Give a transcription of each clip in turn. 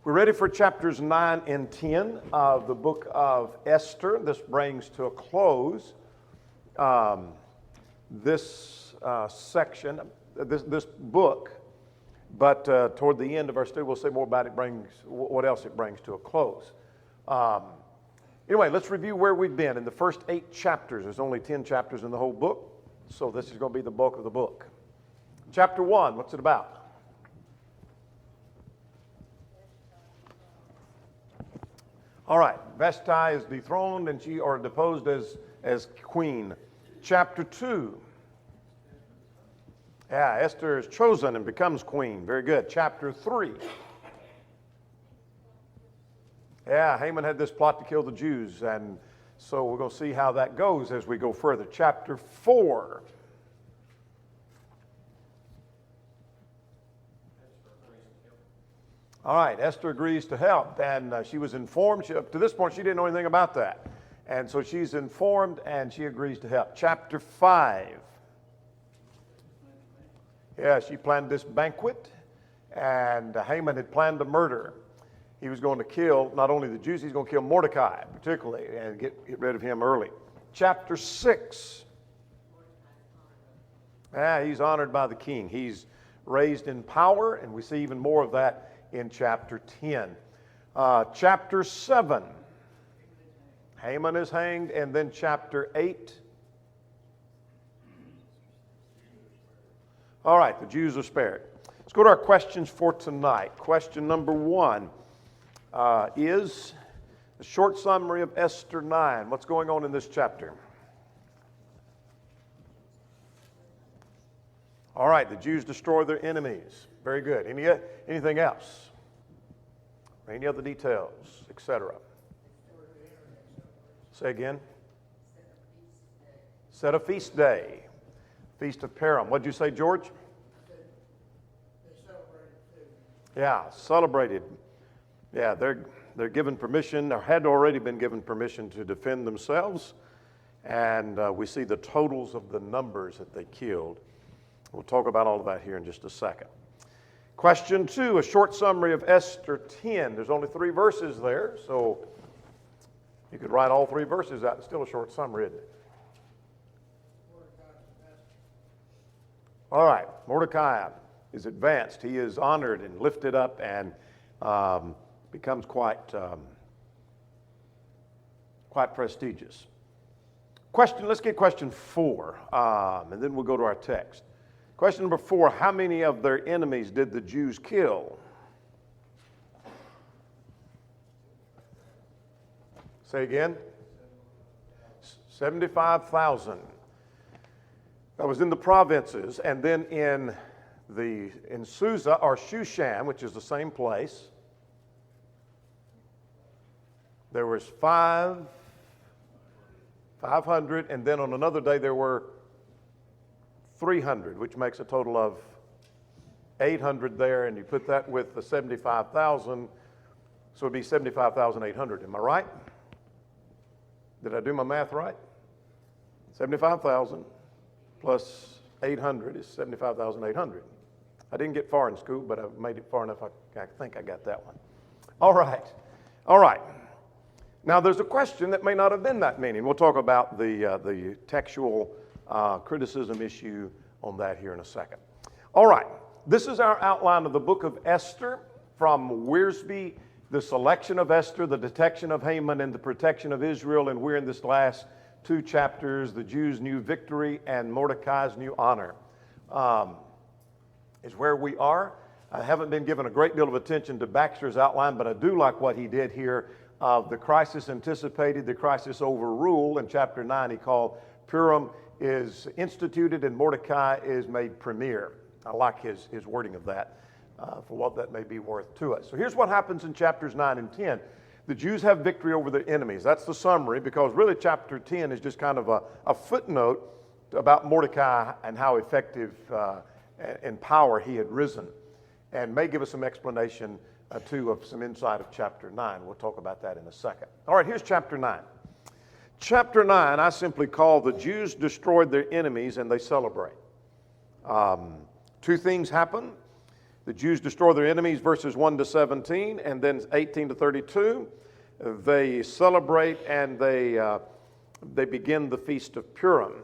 We're ready for chapters 9 and 10 of the book of Esther. This brings to a close this section, this book. But toward the end of our study, we'll say more about it, what else it brings to a close. Anyway, let's review where we've been. In the first 8 chapters, there's only 10 chapters in the whole book, so this is going to be the bulk of the book. Chapter 1, what's it about? All right, Vashti is dethroned and deposed as queen. Chapter 2. Yeah, Esther is chosen and becomes queen. Very good. Chapter 3. Yeah, Haman had this plot to kill the Jews, and so we're going to see how that goes as we go further. Chapter 4. All right, Esther agrees to help, and she was informed. Up to this point, she didn't know anything about that. And so she's informed, and she agrees to help. Chapter 5. Yeah, she planned this banquet, and Haman had planned a murder. He was going to kill not only the Jews, he's going to kill Mordecai, particularly, and get rid of him early. Chapter 6. Yeah, he's honored by the king. He's raised in power, and we see even more of that in chapter 10. Chapter 7, Haman is hanged, and then chapter 8. All right, the Jews are spared. Let's go to our questions for tonight. Question number 1 is a short summary of Esther 9. What's going on in this chapter? All right, the Jews destroy their enemies. Very good. Anything else? Any other details, etc.? Say again. Set a feast day. Feast of Purim. What'd you say, George? Yeah, celebrated. Yeah, they're given permission, or had already been given permission to defend themselves. And we see the totals of the numbers that they killed. We'll talk about all of that here in just a second. Question 2, a short summary of Esther 10. There's only 3 verses there, so you could write all 3 verses out. It's still a short summary, isn't it? All right, Mordecai is advanced. He is honored and lifted up and becomes quite prestigious. Let's get question 4, and then we'll go to our text. Question number 4, how many of their enemies did the Jews kill? Say again. 75,000. That was in the provinces, and then in Susa or Shushan, which is the same place, there was 500, and then on another day there were 300, which makes a total of 800 there, and you put that with the 75,000, so it'd be 75,800. Am I right? Did I do my math right? 75,000 plus 800 is 75,800. I didn't get far in school, but I made it far enough. I think I got that one. All right. Now there's a question that may not have been that many, and we'll talk about the textual criticism issue on that here in a second. All right, this is our outline of the book of Esther from Wiersbe, the selection of Esther, the detection of Haman, and the protection of Israel, and we're in this last 2 chapters, the Jews' new victory and Mordecai's new honor. Is where we are. I haven't been given a great deal of attention to Baxter's outline, but I do like what he did here of the crisis anticipated, the crisis overruled. In chapter 9, he called Purim is instituted and Mordecai is made premier. I like his wording of that for what that may be worth to us. So here's what happens in chapters 9 and 10. The Jews have victory over their enemies. That's the summary, because really chapter 10 is just kind of a footnote about Mordecai and how effective and power he had risen, and may give us some explanation too of some insight of chapter 9. We'll talk about that in a second. All right, here's chapter 9. Chapter 9, I simply call the Jews destroyed their enemies and they celebrate. 2 things happen. The Jews destroy their enemies, verses 1 to 17, and then 18 to 32. They celebrate and they begin the Feast of Purim.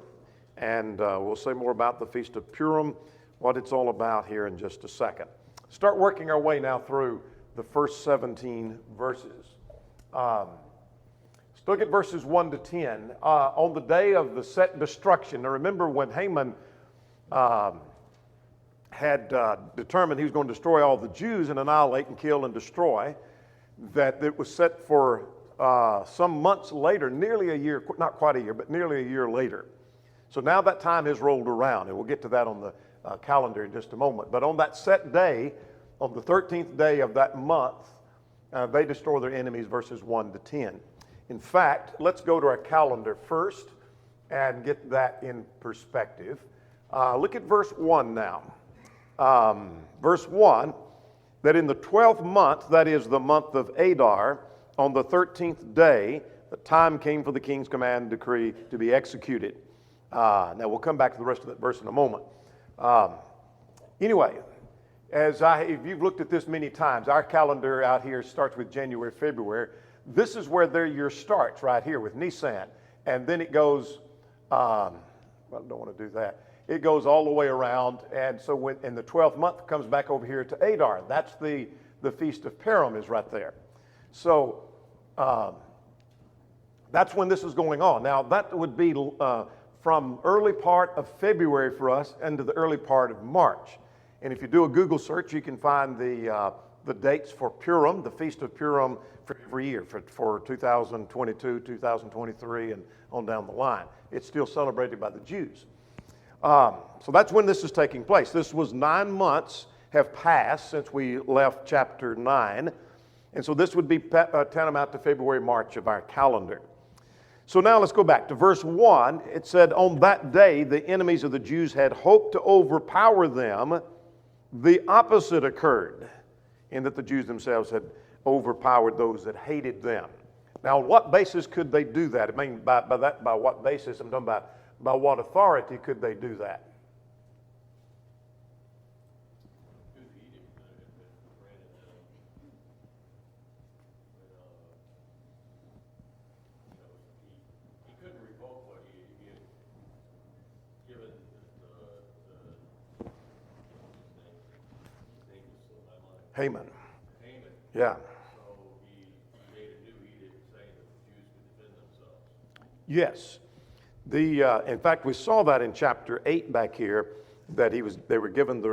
And we'll say more about the Feast of Purim, what it's all about here in just a second. Start working our way now through the first 17 verses. Let's look at verses 1 to 10. On the day of the set destruction, now remember when Haman had determined he was going to destroy all the Jews and annihilate and kill and destroy, that it was set for some months later, nearly a year, not quite a year, but nearly a year later. So now that time has rolled around, and we'll get to that on the calendar in just a moment. But on that set day, on the 13th day of that month, they destroy their enemies, verses 1 to 10. In fact, let's go to our calendar first and get that in perspective. Look at verse 1 now. Verse 1, that in the 12th month, that is the month of Adar, on the 13th day, the time came for the king's command and decree to be executed. Now we'll come back to the rest of that verse in a moment. Anyway, if you've looked at this many times, our calendar out here starts with January, February. This is where their year starts, right here with Nisan. And then it goes, well, I don't want to do that. It goes all the way around. And so when in the 12th month comes back over here to Adar. That's the Feast of Purim is right there. So that's when this is going on. Now that would be from early part of February for us into the early part of March. And if you do a Google search, you can find the dates for Purim, the Feast of Purim, for every year, for 2022, 2023, and on down the line. It's still celebrated by the Jews. So that's when this is taking place. This was 9 months have passed since we left chapter 9. And so this would be tantamount to February, March of our calendar. So now let's go back to verse 1. It said, on that day, the enemies of the Jews had hoped to overpower them. The opposite occurred, in that the Jews themselves had overpowered those that hated them. Now, on what basis could they do that? I mean, by what basis? I'm talking about by what authority could they do that? Haman. Yeah. So he made a new edict saying that the Jews could defend themselves. Yes. In fact, we saw that in chapter 8 back here, that they were given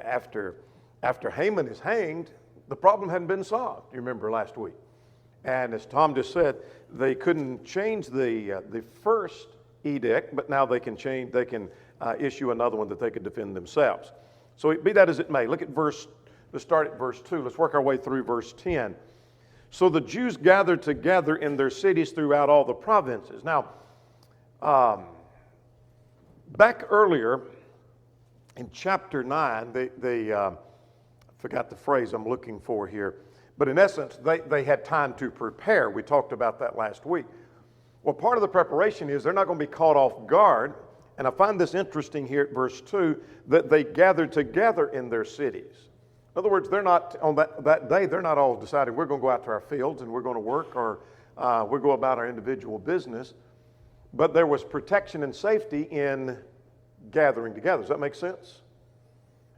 after Haman is hanged, the problem hadn't been solved. You remember last week. And as Tom just said, they couldn't change the first edict, but now they can issue another one that they could defend themselves. So be that as it may, look at let's start at verse 2. Let's work our way through verse 10. So the Jews gathered together in their cities throughout all the provinces. Now, back earlier in chapter 9, they forgot the phrase I'm looking for here, but in essence, they had time to prepare. We talked about that last week. Well, part of the preparation is they're not going to be caught off guard, and I find this interesting here at verse 2, that they gathered together in their cities. In other words, they're not, on that day, they're not all deciding we're going to go out to our fields and we're going to work, or we'll go about our individual business. But there was protection and safety in gathering together. Does that make sense?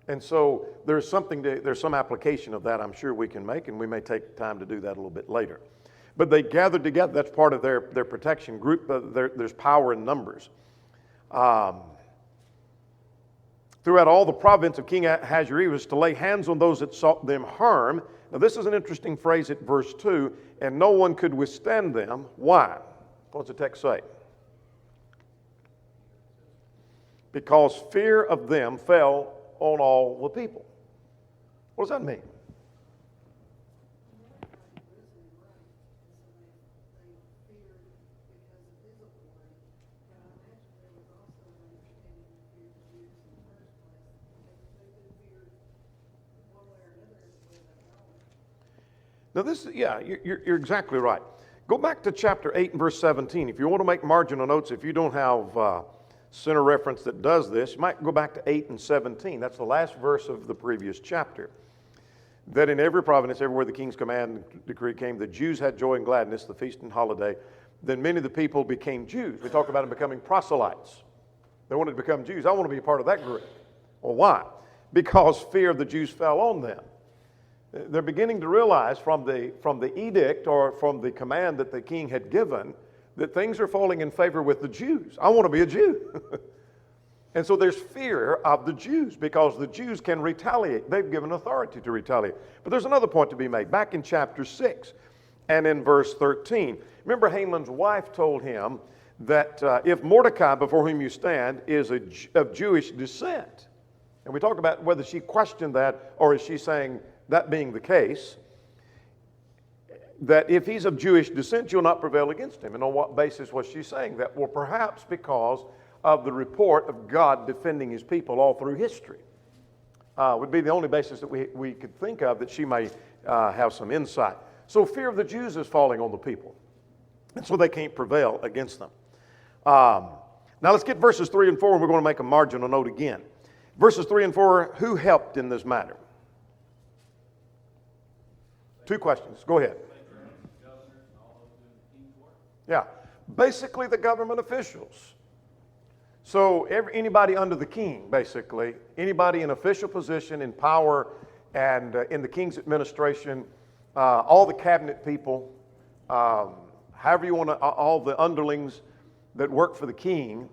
And so there's some application of that I'm sure we can make, and we may take time to do that a little bit later. But they gathered together. That's part of their protection group. There's power in numbers. Throughout all the province of King Ahasuerus to lay hands on those that sought them harm. Now this is an interesting phrase at verse 2, and no one could withstand them. Why? What's the text say? Because fear of them fell on all the people. What does that mean? Now you're exactly right. Go back to chapter 8 and verse 17. If you want to make marginal notes, if you don't have center reference that does this. You might go back to 8 and 17. That's the last verse of the previous chapter. That in every province, everywhere the king's command and decree came, the Jews had joy and gladness, the feast and holiday. Then many of the people became Jews. We talk about them becoming proselytes. They wanted to become Jews. I want to be a part of that group. Well, why? Because fear of the Jews fell on them. They're beginning to realize from the edict or from the command that the king had given that things are falling in favor with the Jews. I want to be a Jew. And so there's fear of the Jews because the Jews can retaliate. They've given authority to retaliate. But there's another point to be made. Back in chapter 6 and in verse 13, remember Haman's wife told him that if Mordecai, before whom you stand, is of Jewish descent, and we talked about whether she questioned that or is she saying that being the case, that if he's of Jewish descent, you'll not prevail against him. And on what basis was she saying that? Well, perhaps because of the report of God defending his people all through history. Would be the only basis that we could think of that she may have some insight. So fear of the Jews is falling on the people. And so they can't prevail against them. Now let's get verses 3 and 4, and we're going to make a marginal note again. Verses 3 and 4, who helped in this matter? Two questions. Go ahead. Yeah, basically the government officials. So anybody under the king, basically, anybody in official position, in power, and in the king's administration, all the cabinet people, however you want to, all the underlings that work for the king.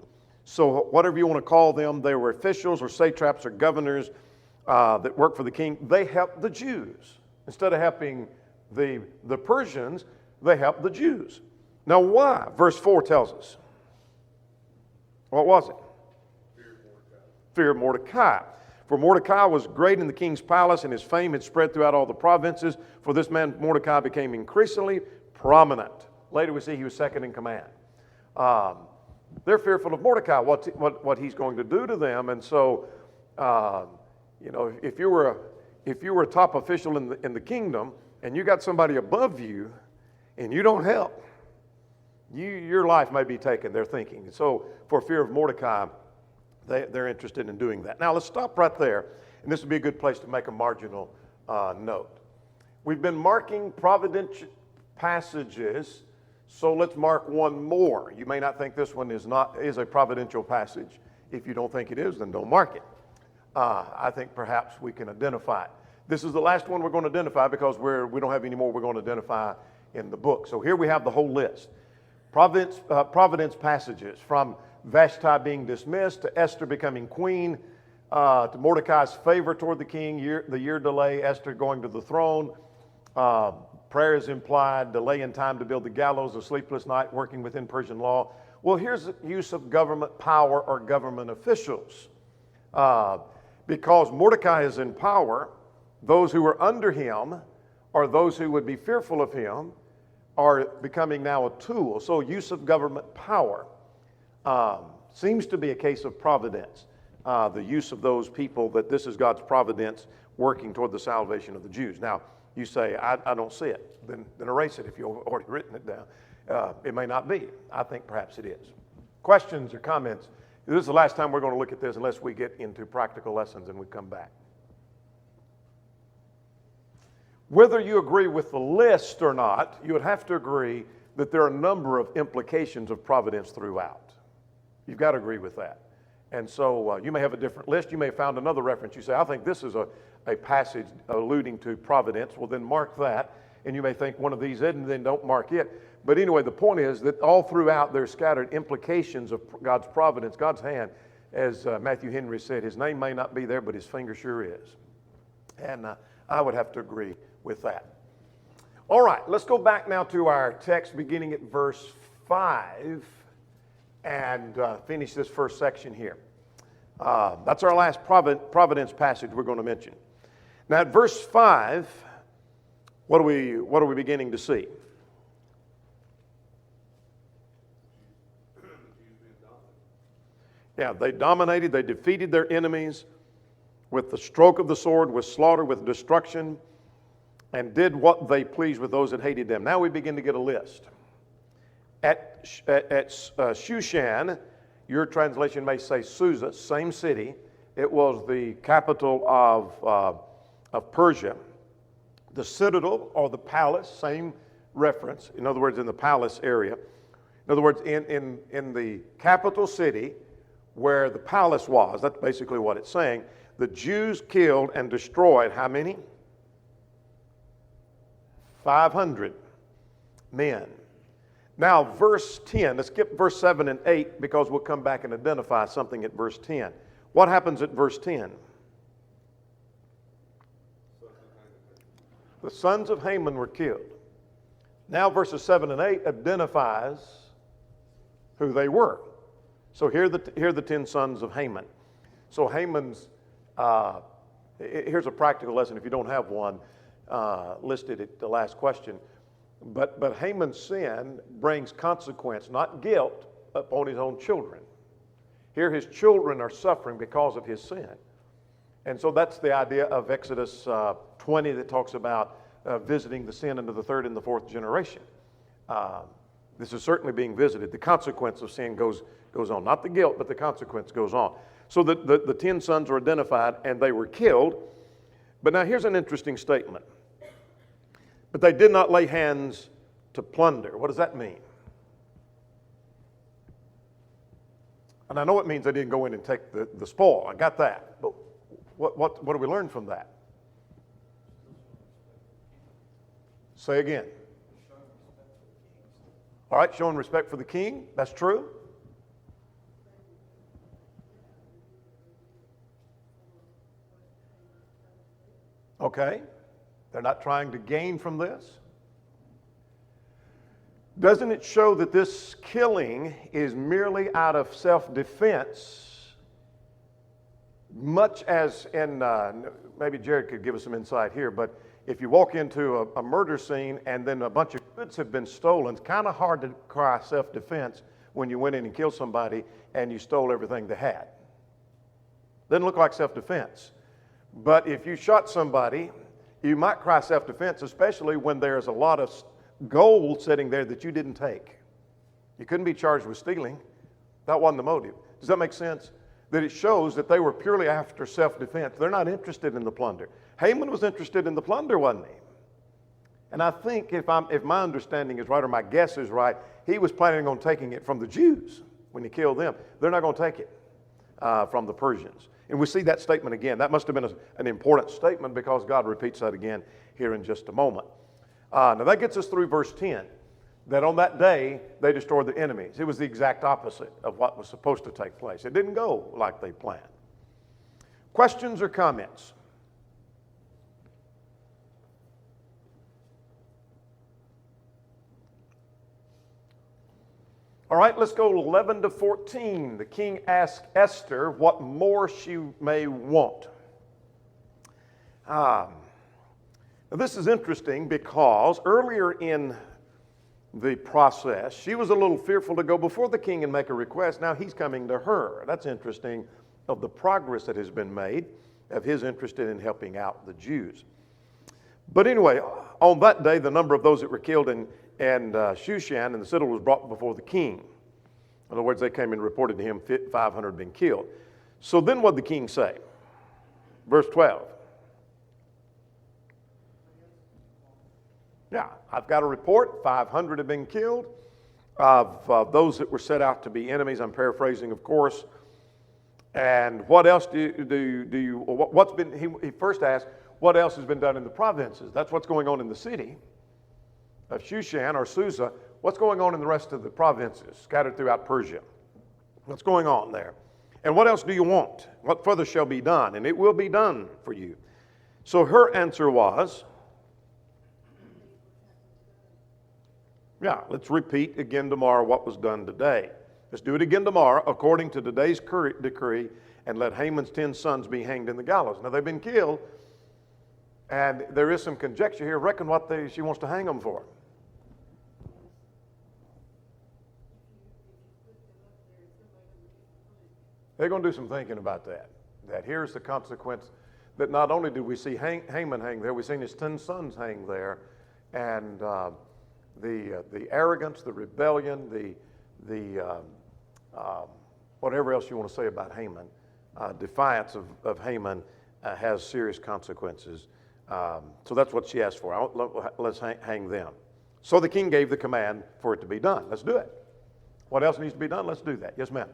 So whatever you want to call them, they were officials or satraps or governors that work for the king. They helped the Jews. Instead of helping the Persians, they helped the Jews. Now why? Verse 4 tells us. What was it? Fear of Mordecai. For Mordecai was great in the king's palace, and his fame had spread throughout all the provinces. For this man Mordecai became increasingly prominent. Later we see he was second in command. They're fearful of Mordecai, what he's going to do to them. And so, if you were a top official in the kingdom, and you got somebody above you, and you don't help, your life may be taken, they're thinking. And so, for fear of Mordecai, they're interested in doing that. Now, let's stop right there, and this would be a good place to make a marginal note. We've been marking Providence Passages, so let's mark one more. You may not think this one is a providential passage. If you don't think it is, then don't mark it. I think perhaps we can identify it. This is the last one we're going to identify because we don't have any more we're going to identify in the book. So here we have the whole list. Providence Passages, from Vashti being dismissed to Esther becoming queen, to Mordecai's favor toward the king, the year delay, Esther going to the throne, prayer is implied, delay in time to build the gallows, a sleepless night, working within Persian law. Well, here's the use of government power or government officials. Because Mordecai is in power, those who are under him or those who would be fearful of him are becoming now a tool. So use of government power seems to be a case of providence. The use of those people, that this is God's providence working toward the salvation of the Jews. Now, you say, I don't see it. Then erase it if you've already written it down. It may not be. I think perhaps it is. Questions or comments? This is the last time we're going to look at this unless we get into practical lessons and we come back. Whether you agree with the list or not, you would have to agree that there are a number of implications of providence throughout. You've got to agree with that. And so you may have a different list. You may have found another reference. You say, I think this is a passage alluding to providence. Well, then mark that. And you may think one of these isn't, and then don't mark it. But anyway, the point is that all throughout there's scattered implications of God's providence, God's hand. As Matthew Henry said, his name may not be there, but his finger sure is. And I would have to agree with that. All right, let's go back now to our text beginning at verse 5 and finish this first section here. That's our last providence passage we're going to mention. Now at verse 5, what are we beginning to see? Yeah, they dominated, they defeated their enemies with the stroke of the sword, with slaughter, with destruction, and did what they pleased with those that hated them. Now we begin to get a list. At Shushan, Your translation may say Susa, same city. It was the capital of Persia. The citadel or the palace, same reference. In other words, in the palace area. In other words, in the capital city where the palace was, that's basically what it's saying, the Jews killed and destroyed how many? 500 men. Now, verse 10, let's skip verse 7 and 8 because we'll come back and identify something at verse 10. What happens at verse 10? The sons of Haman were killed. Now, verses 7 and 8 identifies who they were. So here are the 10 sons of Haman. So Haman's, here's a practical lesson if you don't have one listed at the last question. But Haman's sin brings consequence, not guilt, upon his own children. Here his children are suffering because of his sin. And so that's the idea of Exodus 20 that talks about visiting the sin into the third and the fourth generation. This is certainly being visited. The consequence of sin goes on. Not the guilt, but the consequence goes on. So the 10 sons are identified and they were killed. But now here's an interesting statement. But they did not lay hands to plunder. What does that mean? And I know it means they didn't go in and take the spoil. I got that. But what do we learn from that? Say again. All right, showing respect for the king. That's true. Okay. They're not trying to gain from this. Doesn't it show that this killing is merely out of self-defense, much as in, maybe Jared could give us some insight here, but if you walk into a murder scene and then a bunch of goods have been stolen, it's kind of hard to cry self-defense when you went in and killed somebody and you stole everything they had. Doesn't look like self-defense. But if you shot somebody, you might cry self-defense, especially when there's a lot of gold sitting there that you didn't take. You couldn't be charged with stealing. That wasn't the motive. Does that make sense? That it shows that they were purely after self-defense. They're not interested in the plunder. Haman was interested in the plunder, wasn't he? And I think if my understanding is right or my guess is right, he was planning on taking it from the Jews when he killed them. They're not going to take it from the Persians. And we see that statement again. That must have been an important statement because God repeats that again here in just a moment. Now that gets us through verse 10, that on that day they destroyed the enemies. It was the exact opposite of what was supposed to take place. It didn't go like they planned. Questions or comments? All right, let's go 11 to 14. The king asked Esther what more she may want. Now this is interesting because earlier in the process, she was a little fearful to go before the king and make a request. Now he's coming to her. That's interesting of the progress that has been made of his interest in helping out the Jews. But anyway, on that day, the number of those that were killed in Shushan and the citadel was brought before the king. In other words, they came and reported to him 500 had been killed. So then what did the king say? Verse 12. Yeah, I've got a report. 500 have been killed of those that were set out to be enemies. I'm paraphrasing, of course. And what else what's been, he first asked, what else has been done in the provinces? That's what's going on in the city of Shushan or Susa. What's going on in the rest of the provinces scattered throughout Persia? What's going on there? And what else do you want? What further shall be done? And it will be done for you. So her answer was, yeah, let's repeat again tomorrow what was done today. Let's do it again tomorrow according to today's decree, and let Haman's 10 sons be hanged in the gallows. Now they've been killed, and there is some conjecture here. Reckon what she wants to hang them for. They're going to do some thinking about that. That here's the consequence, that not only do we see Haman hang there, we've seen his 10 sons hang there, and the arrogance, the rebellion, the whatever else you want to say about Haman, defiance of Haman has serious consequences. So that's what she asked for. Let's hang them. So the king gave the command for it to be done. Let's do it. What else needs to be done? Let's do that. Yes, ma'am.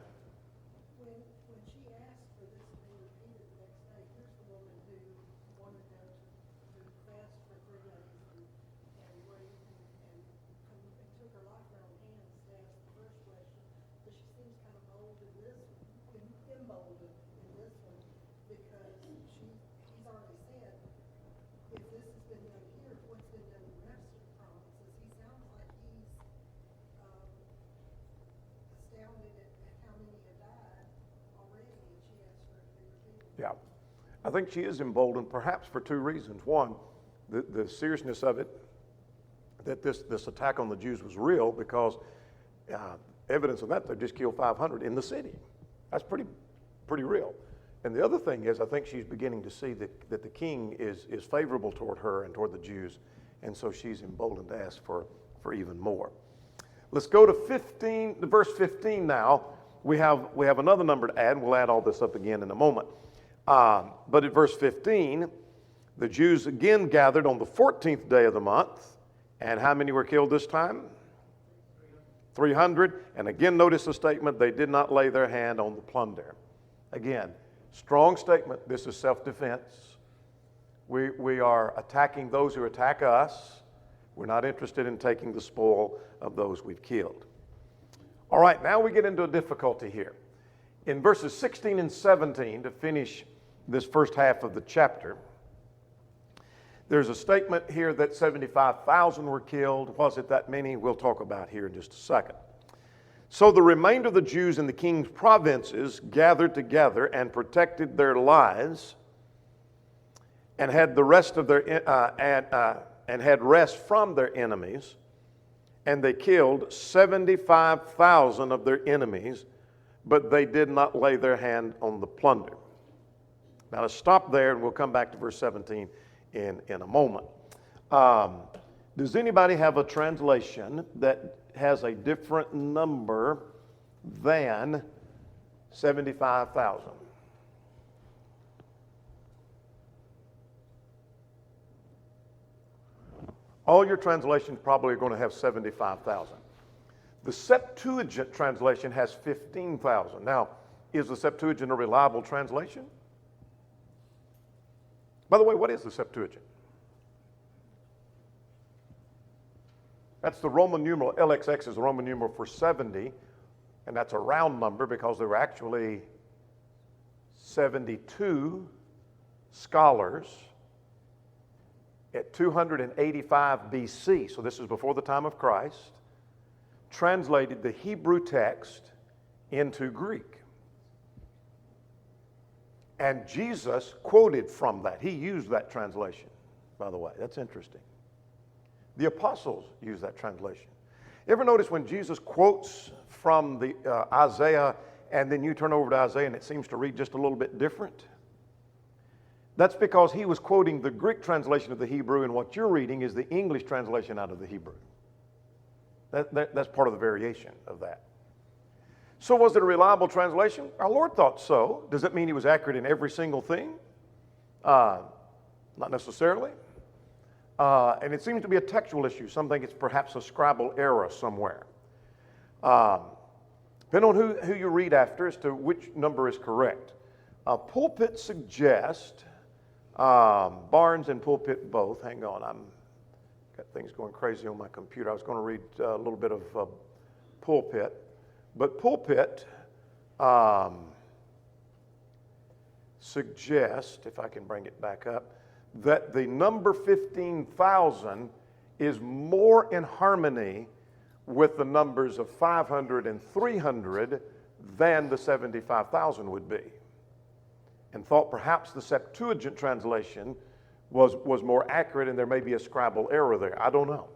When she asked for this to be repeated the next day, here's the woman who wanted them to fast for 3 days and wait and took her life in her own hands to ask the first question. But she seems kind of bold in this one, emboldened in this one, because he's already said, if this has been done here, what's been done in the rest of the provinces? He sounds like he's astounded at how many have died already, and she asked for it to be repeated. Yeah. I think she is emboldened perhaps for 2 reasons. One, the seriousness of it, that this attack on the Jews was real, because evidence of that, they just killed 500 in the city. That's pretty real. And the other thing is, I think she's beginning to see that the king is favorable toward her and toward the Jews, and so she's emboldened to ask for even more. Let's go to verse 15 now. We have another number to add, and we'll add all this up again in a moment. But at verse 15, the Jews again gathered on the 14th day of the month, and how many were killed this time? 300. And again, notice the statement, they did not lay their hand on the plunder. Again, strong statement. This is self-defense. We are attacking those who attack us. We're not interested in taking the spoil of those we've killed. All right, now we get into a difficulty here. In verses 16 and 17, to finish this first half of the chapter, there's a statement here that 75,000 were killed. Was it that many? We'll talk about here in just a second. So the remainder of the Jews in the king's provinces gathered together and protected their lives, and had the rest of their and had rest from their enemies, and they killed 75,000 of their enemies, but they did not lay their hand on the plunder. Now let's stop there, and we'll come back to verse 17 in a moment. Does anybody have a translation that has a different number than 75,000? All your translations probably are going to have 75,000. The Septuagint translation has 15,000. Now, is the Septuagint a reliable translation? By the way, what is the Septuagint? That's the Roman numeral. LXX is the Roman numeral for 70, and that's a round number because there were actually 72 scholars at 285 BC, so this is before the time of Christ, translated the Hebrew text into Greek. And Jesus quoted from that. He used that translation, by the way. That's interesting. The apostles used that translation. You ever notice when Jesus quotes from the Isaiah, and then you turn over to Isaiah and it seems to read just a little bit different? That's because he was quoting the Greek translation of the Hebrew, and what you're reading is the English translation out of the Hebrew. That's part of the variation of that. So was it a reliable translation? Our Lord thought so. Does it mean he was accurate in every single thing? Not necessarily. And it seems to be a textual issue. Some think it's perhaps a scribal error somewhere. Depending on who you read after as to which number is correct. Pulpit suggest, Barnes and Pulpit both, hang on, I've got things going crazy on my computer. I was going to read a little bit of Pulpit. But Pulpit suggests, if I can bring it back up, that the number 15,000 is more in harmony with the numbers of 500 and 300 than the 75,000 would be. And thought perhaps the Septuagint translation was more accurate and there may be a scribal error there. I don't know.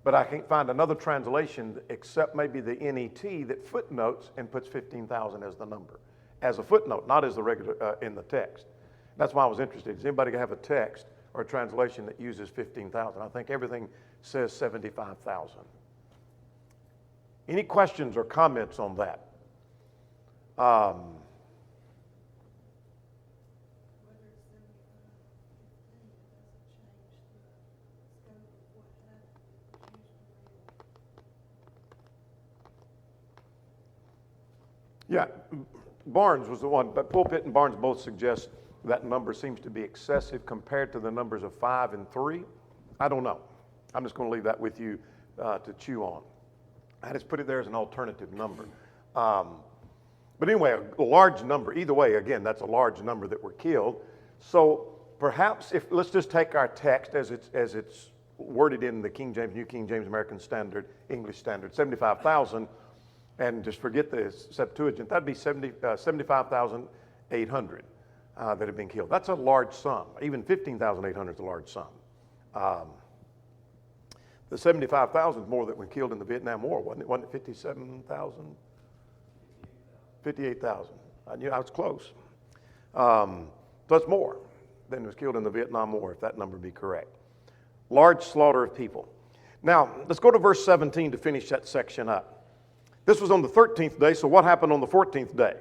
But I can't find another translation except maybe the NET that footnotes and puts 15,000 as the number, as a footnote, not as the regular in the text. That's why I was interested. Does anybody have a text or a translation that uses 15,000? I think everything says 75,000. Any questions or comments on that? Whether it's 75 or 15, it doesn't change the scope of what happened. The Jews were real. Yeah, Barnes was the one, but Pulpit and Barnes both suggest that number seems to be excessive compared to the numbers of 5 and 3. I don't know. I'm just going to leave that with you to chew on. I just put it there as an alternative number. But anyway, a large number. Either way, again, that's a large number that were killed. So perhaps let's just take our text as it's worded in the King James, New King James American Standard, English Standard, 75,000, and just forget the Septuagint. That'd be 75,800 that have been killed. That's a large sum. Even 15,800 is a large sum. The 75,000 is more that were killed in the Vietnam War, wasn't it? Wasn't it 57,000? 58,000. I knew I was close. So that's more than was killed in the Vietnam War, if that number be correct. Large slaughter of people. Now, let's go to verse 17 to finish that section up. This was on the 13th day, so what happened on the 14th day?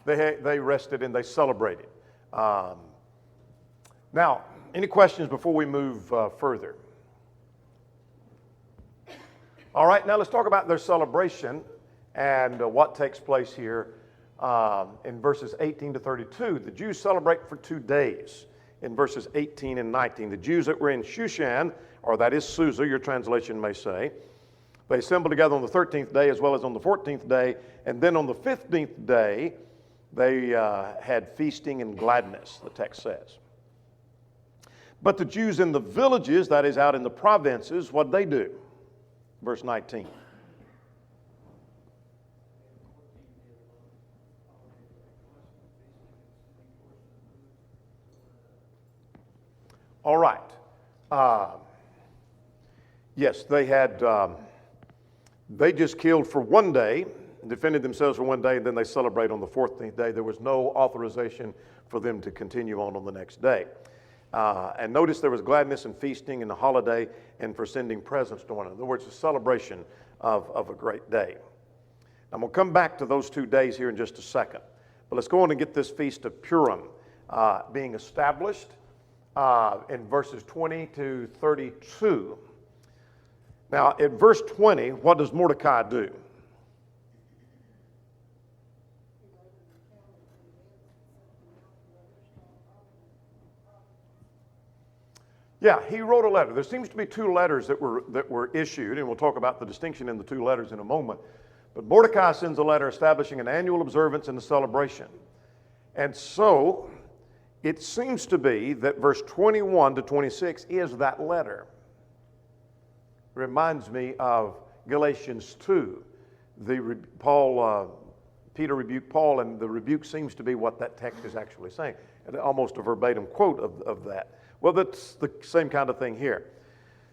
They rested and they celebrated. Now, any questions before we move further? All right, now let's talk about their celebration and what takes place here in verses 18 to 32. The Jews celebrate for 2 days in verses 18 and 19. The Jews that were in Shushan, or that is Susa, your translation may say, they assembled together on the 13th day as well as on the 14th day, and then on the 15th day they had feasting and gladness, the text says. But the Jews in the villages, that is out in the provinces, what'd they do? Verse 19. All right. Yes, they had, they just killed for 1 day, defended themselves for 1 day, and then they celebrate on the 14th day. There was no authorization for them to continue on the next day. And notice there was gladness and feasting and a holiday and for sending presents to one another. In other words, a celebration of a great day. I'm going to come back to those 2 days here in just a second. But let's go on and get this feast of Purim being established in verses 20 to 32. Now, at verse 20, what does Mordecai do? Yeah, he wrote a letter. There seems to be 2 letters that were issued, and we'll talk about the distinction in the 2 letters in a moment. But Mordecai sends a letter establishing an annual observance and a celebration. And so it seems to be that verse 21 to 26 is that letter. Reminds me of Galatians 2. Peter rebuked Paul, and the rebuke seems to be what that text is actually saying. And almost a verbatim quote of that. Well, that's the same kind of thing here.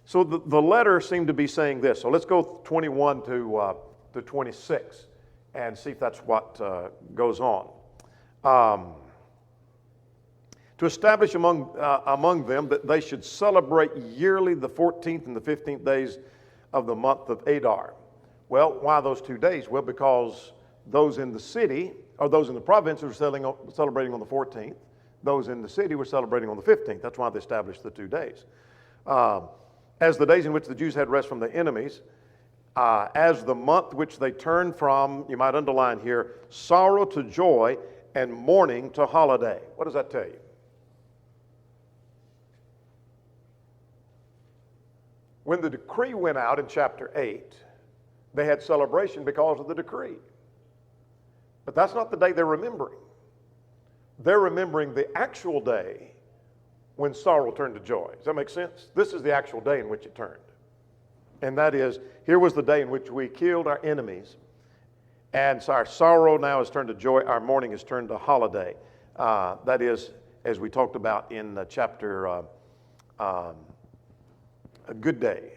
So the letter seemed to be saying this. So let's go 21 to 26 and see if that's what goes on. To establish among them that they should celebrate yearly the 14th and the 15th days of the month of Adar. Well, why those 2 days? Well, because those in the city, or those in the province were celebrating on the 14th. Those in the city were celebrating on the 15th. That's why they established the 2 days. As the days in which the Jews had rest from their enemies, as the month which they turned from, you might underline here, sorrow to joy and mourning to holiday. What does that tell you? When the decree went out in chapter 8, they had celebration because of the decree. But that's not the day they're remembering. They're remembering the actual day when sorrow turned to joy. Does that make sense? This is the actual day in which it turned. And that is, here was the day in which we killed our enemies. And so our sorrow now has turned to joy. Our mourning has turned to holiday. That is, as we talked about in chapter, a good day,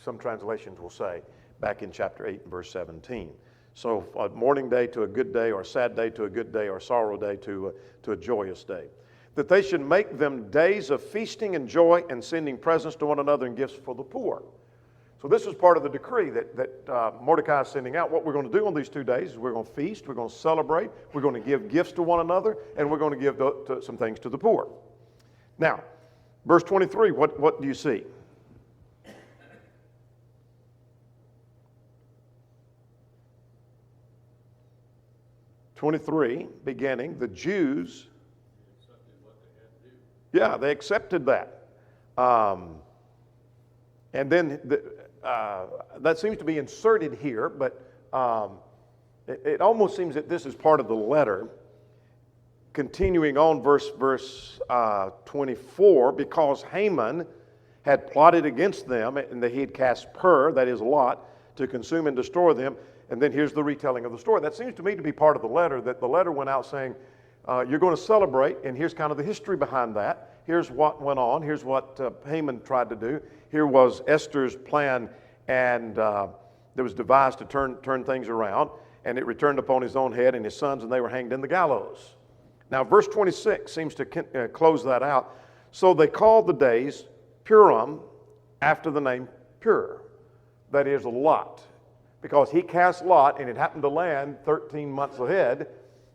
some translations will say, back in chapter 8 and verse 17. So a mourning day to a good day, or a sad day to a good day, or a sorrow day to a joyous day. That they should make them days of feasting and joy and sending presents to one another and gifts for the poor. So this was part of the decree that Mordecai is sending out. What we're going to do on these 2 days is we're going to feast, we're going to celebrate, we're going to give gifts to one another, and we're going to give some things to the poor. Now, verse 23, what do you see? '23, beginning, the Jews, yeah, they accepted that. And then that seems to be inserted here, but it almost seems that this is part of the letter. Continuing on, verse 24, because Haman had plotted against them, and that he had cast Pur, that is Lot, to consume and destroy them. And then here's the retelling of the story. That seems to me to be part of the letter, that the letter went out saying, you're going to celebrate, and here's kind of the history behind that. Here's what went on. Here's what Haman tried to do. Here was Esther's plan, and that was devised to turn things around, and it returned upon his own head and his sons, and they were hanged in the gallows. Now, verse 26 seems to close that out. So they called the days Purim after the name Pur, that is Lot, because he cast Lot, and it happened to land 13 months ahead,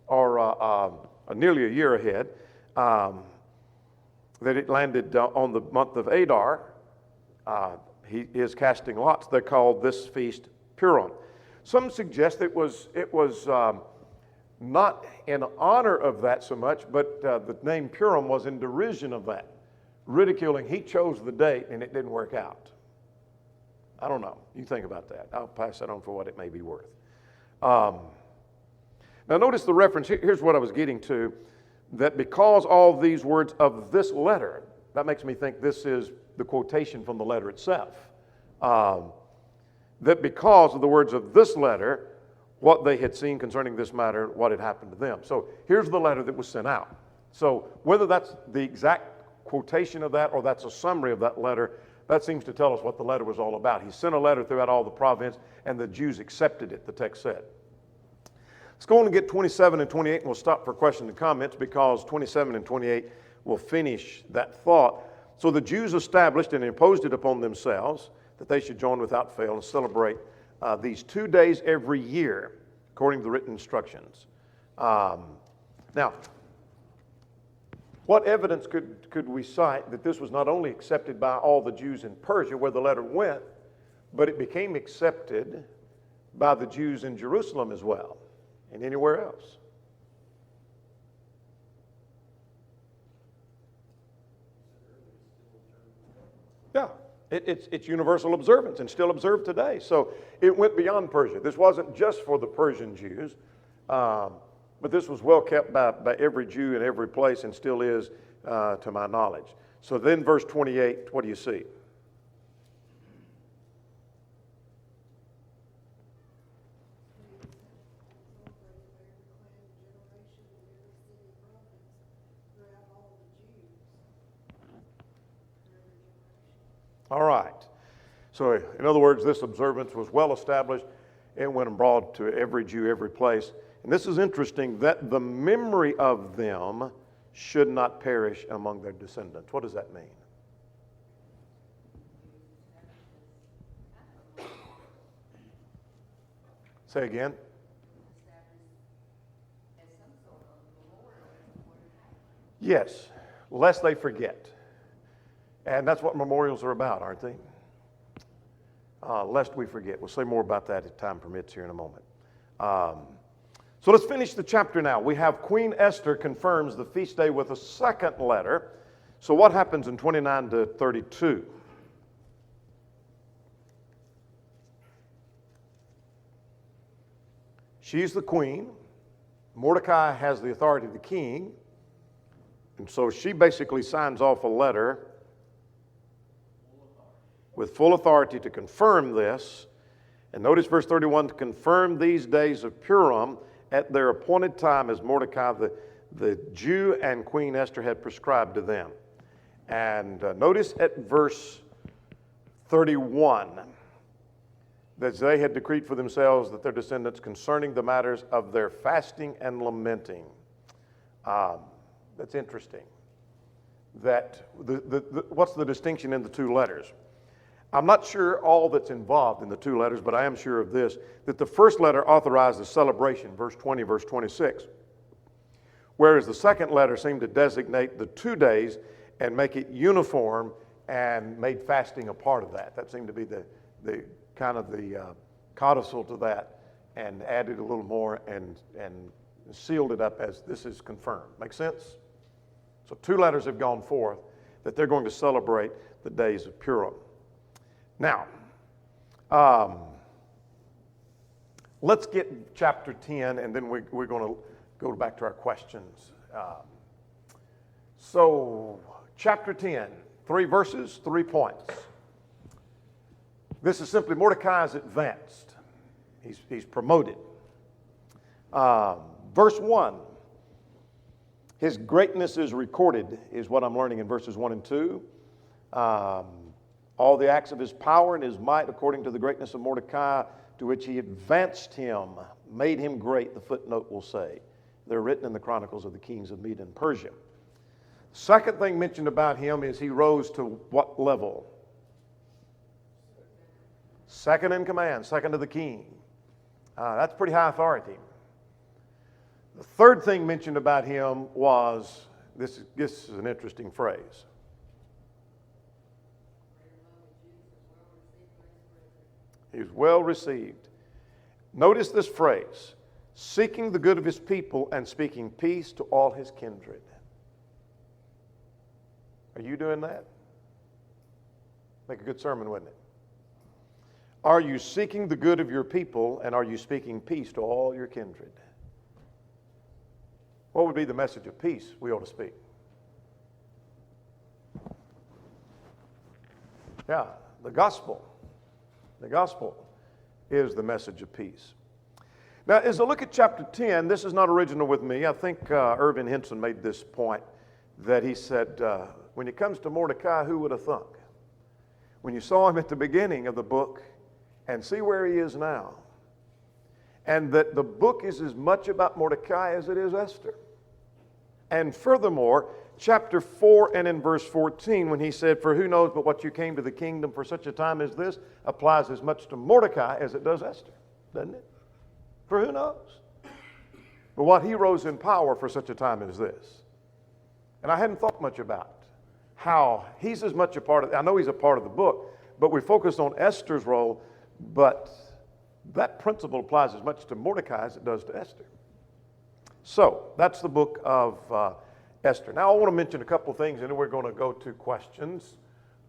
or nearly a year ahead, that it landed on the month of Adar. He is casting lots. They called this feast Purim. Some suggest it was not in honor of that so much, but the name Purim was in derision of that, ridiculing he chose the date and it didn't work out. I don't know. You think about that. I'll pass that on for what it may be worth. Now notice the reference. Here's what I was getting to, that because all these words of this letter, that makes me think this is the quotation from the letter itself. That because of the words of this letter, what they had seen concerning this matter, what had happened to them. So here's the letter that was sent out. So whether that's the exact quotation of that or that's a summary of that letter, that seems to tell us what the letter was all about. He sent a letter throughout all the province, and the Jews accepted it, the text said. Let's go on and get 27 and 28, and we'll stop for questions and comments, because 27 and 28 will finish that thought. So the Jews established and imposed it upon themselves that they should join without fail and celebrate these 2 days every year, according to the written instructions. Now, what evidence could we cite that this was not only accepted by all the Jews in Persia, where the letter went, but it became accepted by the Jews in Jerusalem as well, and anywhere else? Yeah, it's universal observance and still observed today. So it went beyond Persia. This wasn't just for the Persian Jews, but this was well kept by every Jew in every place, and still is to my knowledge. So then verse 28, what do you see? All right. So in other words, this observance was well established. It went abroad to every Jew, every place. And this is interesting, that the memory of them should not perish among their descendants. What does that mean? Say again. Yes, lest they forget. And that's what memorials are about, aren't they? Lest we forget. We'll say more about that if time permits here in a moment. So let's finish the chapter now. We have Queen Esther confirms the feast day with a second letter. So what happens in 29 to 32? She's the queen. Mordecai has the authority of the king. And so she basically signs off a letter with full authority to confirm this. And notice verse 31, to confirm these days of Purim at their appointed time as Mordecai, the Jew, and Queen Esther had prescribed to them. And notice at verse 31 that they had decreed for themselves that their descendants concerning the matters of their fasting and lamenting. That's interesting. That what's the distinction in the two letters? I'm not sure all that's involved in the two letters, but I am sure of this, that the first letter authorized the celebration, verse 20, verse 26, whereas the second letter seemed to designate the 2 days and make it uniform and made fasting a part of that. That seemed to be the kind of the codicil to that, and added a little more and sealed it up as this is confirmed. Make sense? So 2 letters have gone forth that they're going to celebrate the days of Purim. Now, let's get chapter 10, and then we're going to go back to our questions. So, chapter 10, 3 verses, 3 points. This is simply Mordecai is advanced. He's promoted. Verse 1, his greatness is recorded, is what I'm learning in verses 1 and 2. All the acts of his power and his might, according to the greatness of Mordecai, to which he advanced him, made him great, the footnote will say. They're written in the Chronicles of the Kings of Media and Persia. Second thing mentioned about him is he rose to what level? Second in command, second to the king. That's pretty high authority. The third thing mentioned about him was, this is an interesting phrase. He was well received. Notice this phrase, seeking the good of his people and speaking peace to all his kindred. Are you doing that? Make a good sermon, wouldn't it? Are you seeking the good of your people, and are you speaking peace to all your kindred? What would be the message of peace we ought to speak? Yeah, the gospel. The gospel is the message of peace. Now, as I look at chapter 10, this is not original with me. I think Irvin Henson made this point, that he said, when it comes to Mordecai, who would have thunk? When you saw him at the beginning of the book and see where he is now, and that the book is as much about Mordecai as it is Esther. And furthermore, chapter 4 and in verse 14, when he said, for who knows but what you came to the kingdom for such a time as this, applies as much to Mordecai as it does Esther, doesn't it? For who knows? But what he rose in power for such a time as this. And I hadn't thought much about how he's as much a part of, I know he's a part of the book, but we focused on Esther's role, but that principle applies as much to Mordecai as it does to Esther. So, that's the book of Esther. Now, I want to mention a couple of things, and then we're going to go to questions.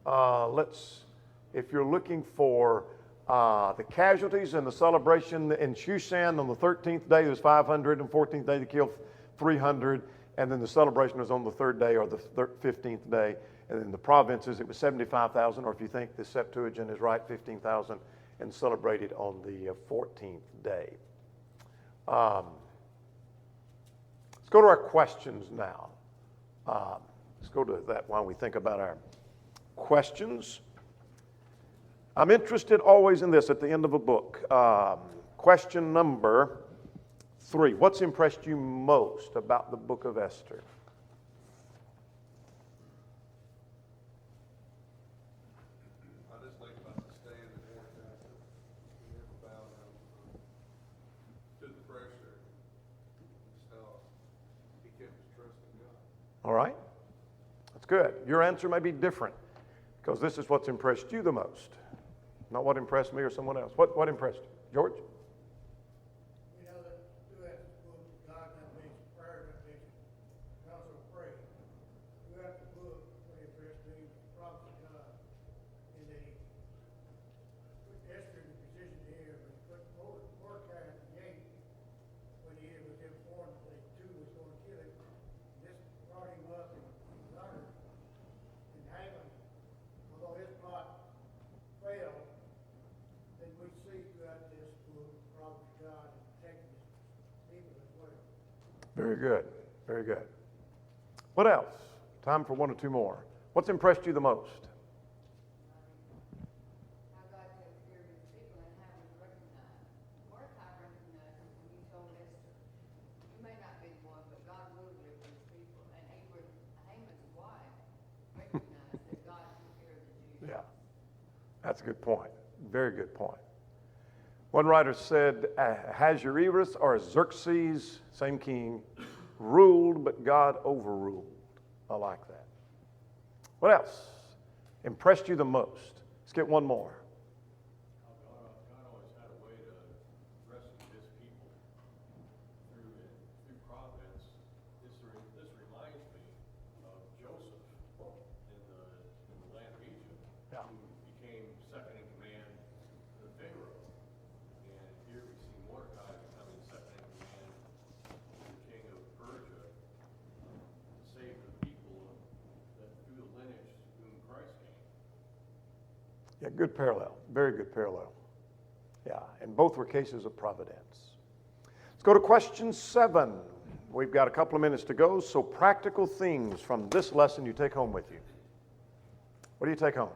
If you're looking for the casualties in the celebration in Shushan on the 13th day, there's 500, and 14th day they killed 300, and then the celebration was on the 3rd day or the 15th day, and in the provinces it was 75,000, or if you think the Septuagint is right, 15,000, and celebrated on the 14th day. Let's go to our questions now. Let's go to that while we think about our questions. I'm interested always in this at the end of a book. Question number 3. What's impressed you most about the book of Esther? I just think about the stand that Mordecai took. He never bowed down to the pressure. So he kept his trust in God. All right. That's good. Your answer may be different because this is what's impressed you the most. Not what impressed me or someone else. What impressed you? George? You know that throughout this book, God has mentioned prayer, has mentioned, and also pray. Throughout the book, what impressed me was the promise of God, and that he put Esther in the position here, but put Mordecai at the gate when he was informed that two was going to kill him. This brought him up and got her. And Haman, although his plot failed, then we see throughout this book the promise of God and protecting his people as well. Very good. Very good. What else? Time for one or two more. What's impressed you the most? How God takes care of his people and how he's recognized. Mordecai recognized him when he told Esther, you may not be the one, but God will deliver his people. And Haman's wife recognized that God took care of the Jews. Yeah. That's a good point. Very good point. One writer said, Ahasuerus or Xerxes, same king, ruled, but God overruled. I like that. What else impressed you the most? Let's get one more. God always had a way to rescue his people through providence. This reminds me of Joseph in the land of Egypt, Yeah. who became second in command to Pharaoh. And here we see Mordecai becoming second in command to the king of Persia to save the people that through the lineage whom Christ came. Yeah, good parallel. Very good parallel. Yeah, and both were cases of providence. Let's go to question 7. We've got a couple of minutes to go, so practical things from this lesson you take home with you. What do you take home?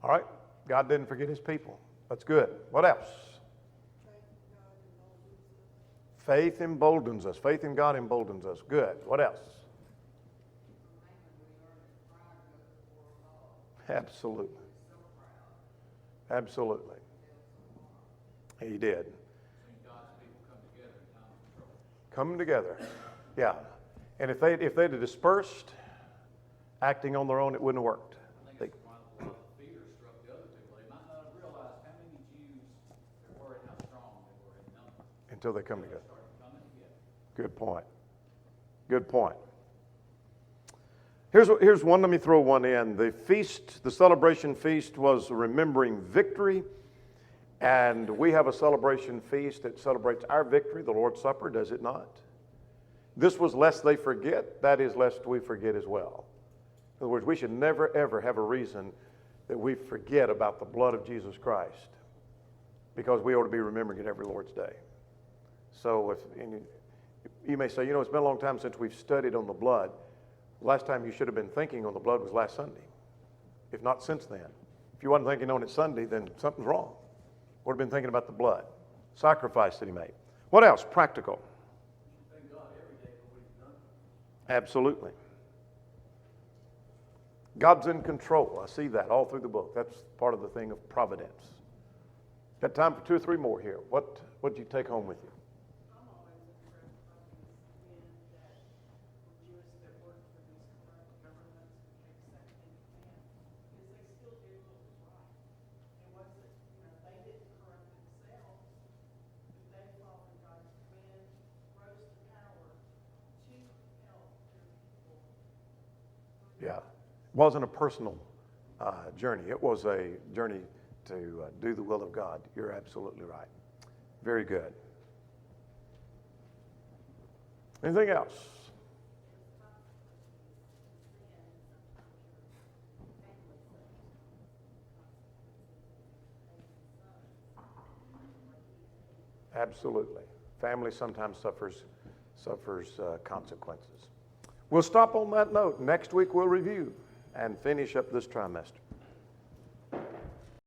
All right, God didn't forget his people. That's good. What else? Faith emboldens us. Faith in God emboldens us. Good. What else? Absolutely. Absolutely. He did. Come together. Yeah. And if they'd have dispersed, acting on their own, it wouldn't have worked. I think that's why a lot of fear struck the other people. They might not have realized how many Jews there were and how strong they were in number. Until they come together. Started coming together. Good point. Good point. Here's one. Let me throw one in. The feast, the celebration feast, was remembering victory. And we have a celebration feast that celebrates our victory, the Lord's Supper, does it not? This was lest they forget. That is lest we forget as well. In other words, we should never, ever have a reason that we forget about the blood of Jesus Christ, because we ought to be remembering it every Lord's Day. So you may say, it's been a long time since we've studied on the blood. Last time you should have been thinking on the blood was last Sunday, if not since then. If you wasn't thinking on it Sunday, then something's wrong. Would have been thinking about the blood, sacrifice that he made. What else? Practical. Thank God every day for what he's done. Absolutely. God's in control. I see that all through the book. That's part of the thing of providence. Got time for 2 or 3 more here. What did you take home with you? I'm always impressed by these men that were Jewish that worked for these corrupt governments who take second in command, because they still did what was right. It wasn't, they didn't corrupt themselves, but they followed God's command, rose to power to help their people. Yeah. It wasn't a personal journey. It was a journey to do the will of God. You're absolutely right. Very good. Anything else? Absolutely. Family sometimes suffers consequences. We'll stop on that note. Next week we'll review and finish up this trimester.